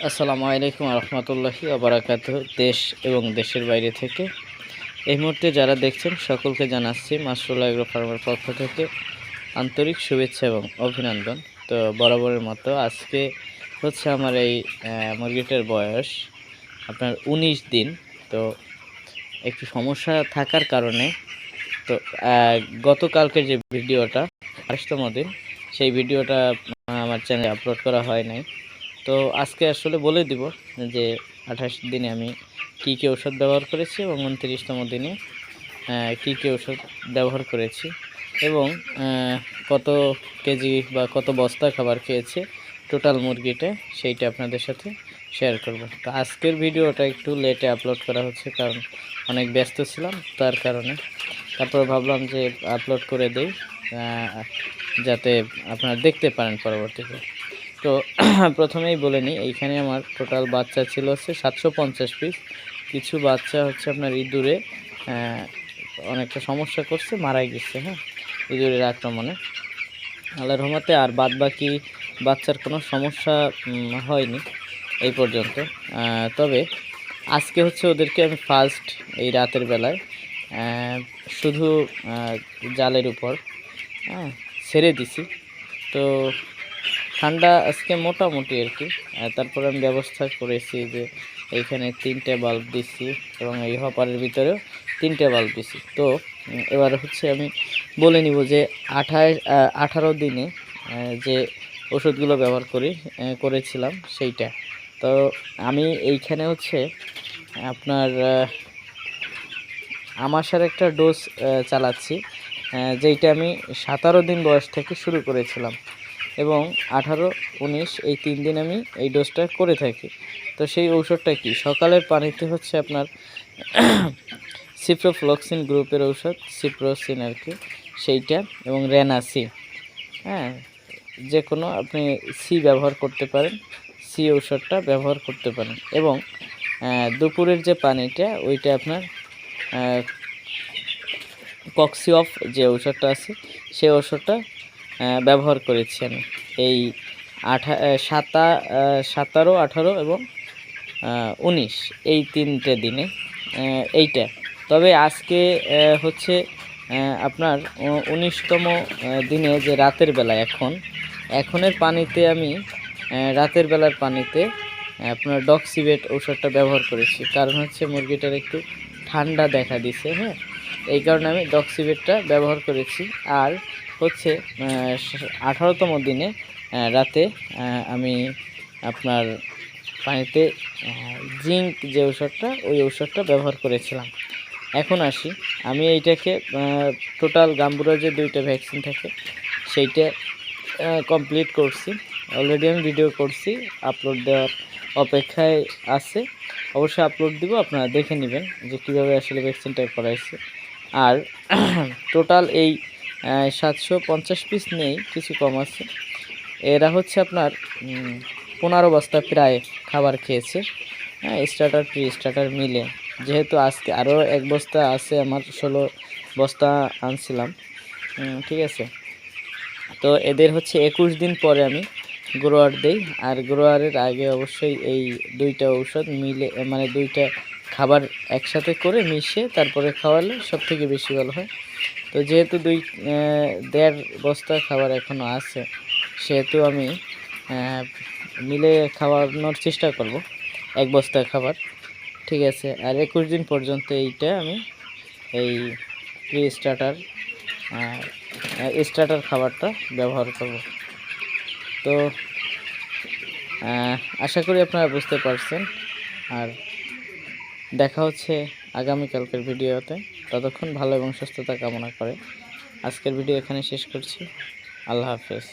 আসসালামু আলাইকুম রহমতুল্লাহি ওবারাকাতুহু। দেশ এবং দেশের বাইরে থেকে এই মুহূর্তে যারা দেখছেন সকলকে জানাচ্ছি মাশরুল এগ্রো ফার্মের পক্ষ থেকে আন্তরিক শুভেচ্ছা এবং অভিনন্দন। তো বরাবরের মতো আজকে হচ্ছে আমার এই মুরগিটার বয়স আপনার ১৯ দিন। তো একটু সমস্যা থাকার কারণে তো গতকালকে যে ভিডিওটা ২৮তম দিন, সেই ভিডিওটা আমার চ্যানেলে আপলোড করা হয় নাই। তো আজকে আসলে বলে দিব যে ২৮ দিনে আমি কী কী ওষুধ ব্যবহার করেছি এবং ২৯তম দিনে কী কী ওষুধ ব্যবহার করেছি এবং কত কেজি বা কত বস্তা খাবার খেয়েছে টোটাল মুরগিটা, সেইটা আপনাদের সাথে শেয়ার করব। তো আজকের ভিডিওটা একটু লেটে আপলোড করা হচ্ছে, কারণ অনেক ব্যস্ত ছিলাম তার কারণে। তারপর ভাবলাম যে আপলোড করে দেই যাতে আপনারা দেখতে পারেন পরবর্তীতে। তো প্রথমেই বলে নিই, এইখানে আমার টোটাল বাচ্চা ছিল হচ্ছে 750 পিস। কিছু বাচ্চা হচ্ছে আপনার ইঁদুরে অনেকটা সমস্যা করছে, মারা গেছে। হ্যাঁ, ইঁদুরের আক্রমণে আল্লাহর রহমতে। আর বাদ বাকি বাচ্চার কোনো সমস্যা হয়নি এই পর্যন্ত। তবে আজকে হচ্ছে ওদেরকে আমি ফার্স্ট এই রাতের বেলায় শুধু জালের উপর ছেড়ে দিছি। তো ঠান্ডা আজকে মোটামুটি আর কি। তারপরে আমি ব্যবস্থা করেছি যে এইখানে 3টে বাল্ব দিচ্ছি এবং এই হপারের ভিতরেও 3টে বাল্ব দিচ্ছি। তো এবার হচ্ছে আমি বলে নিব যে 18 দিনে যে ওষুধগুলো ব্যবহার করেছিলাম সেইটা। তো আমি এইখানে হচ্ছে আপনার আমাশার একটা ডোজ চালাচ্ছি, যেইটা আমি 17 দিন বয়স থেকে শুরু করেছিলাম এবং 18, 19 এই 3 দিন আমি এই ডোজটা করে থাকি। তো সেই ঔষধটা কি, সকালের পানিতে হচ্ছে আপনার সিপ্রোফ্লক্সিন গ্রুপের ঔষধ, সিপ্রোসিন আর কি, সেইটা এবং রেনাসি। হ্যাঁ, যে কোনো আপনি সি ব্যবহার করতে পারেন, সি ঔষধটা ব্যবহার করতে পারেন। এবং দুপুরের যে পানিটা ওইটা আপনার কক্সিঅফ যে ঔষধটা আছে সেই ঔষধটা ব্যবহার করেছি আমি এই 17, 18 এবং 19 এই 3টে দিনে এইটা। তবে আজকে হচ্ছে আপনার 19তম দিনে যে রাতের বেলা, এখনের পানিতে আমি রাতের বেলার পানিতে আপনার ডক্সিবেট ঔষধটা ব্যবহার করেছি। কারণ হচ্ছে মুরগিটার একটু ঠান্ডা দেখা দিছে। হ্যাঁ, এই কারণে আমি ডক্সিবেটটা ব্যবহার করেছি। আর হচ্ছে 18তম দিনে রাতে আমি আপনার পানিতে জিঙ্ক যে ঔষধটা, ওই ঔষধটা ব্যবহার করেছিলাম। এখন আসি, আমি এইটাকে টোটাল গাম্বুরা যে 2টা ভ্যাকসিন থাকে সেইটা কমপ্লিট করছি। অলরেডি আমি ভিডিও করছি, আপলোড দেওয়ার অপেক্ষায় আছে। অবশ্যই আপলোড দিব, আপনারা দেখে নেবেন যে কীভাবে আসলে ভ্যাকসিনটা করাইছে। আর টোটাল এই 750 পিস নেই, কিছু কম আছে। এরা হচ্ছে আপনার 15 বস্তা প্রায় খাবার খেয়েছে। হ্যাঁ, স্টার্টার প্রি স্টার্টার মিলে, যেহেতু আজকে আরও 1 বস্তা আছে, আমার 16 বস্তা আনছিলাম। ঠিক আছে। তো এদের হচ্ছে 21 দিন পরে আমি গ্রোয়ার দেই। আর গ্রোয়ারের আগে অবশ্যই এই 2টা ঔষধ মিলে, মানে 2টা খাবার একসাথে করে মিশিয়ে তারপরে খাওয়ালে সবথেকে বেশি ভালো হয়। তো যেহেতু 1.5 বস্তা খাবার এখনও আছে, সেহেতু আমি মিলে খাওয়ানোর চেষ্টা করব 1 বস্তা খাবার। ঠিক আছে। আর 21 দিন পর্যন্ত এইটা আমি এই প্রি স্টার্টার খাবারটা ব্যবহার করব। তো আশা করি আপনারা বুঝতে পারছেন। আর দেখা হচ্ছে আগামীকালকের ভিডিওতে। ততক্ষণ ভালো এবং সুস্থতা কামনা করে আজকের ভিডিও এখানে শেষ করছি। আল্লাহ হাফেজ।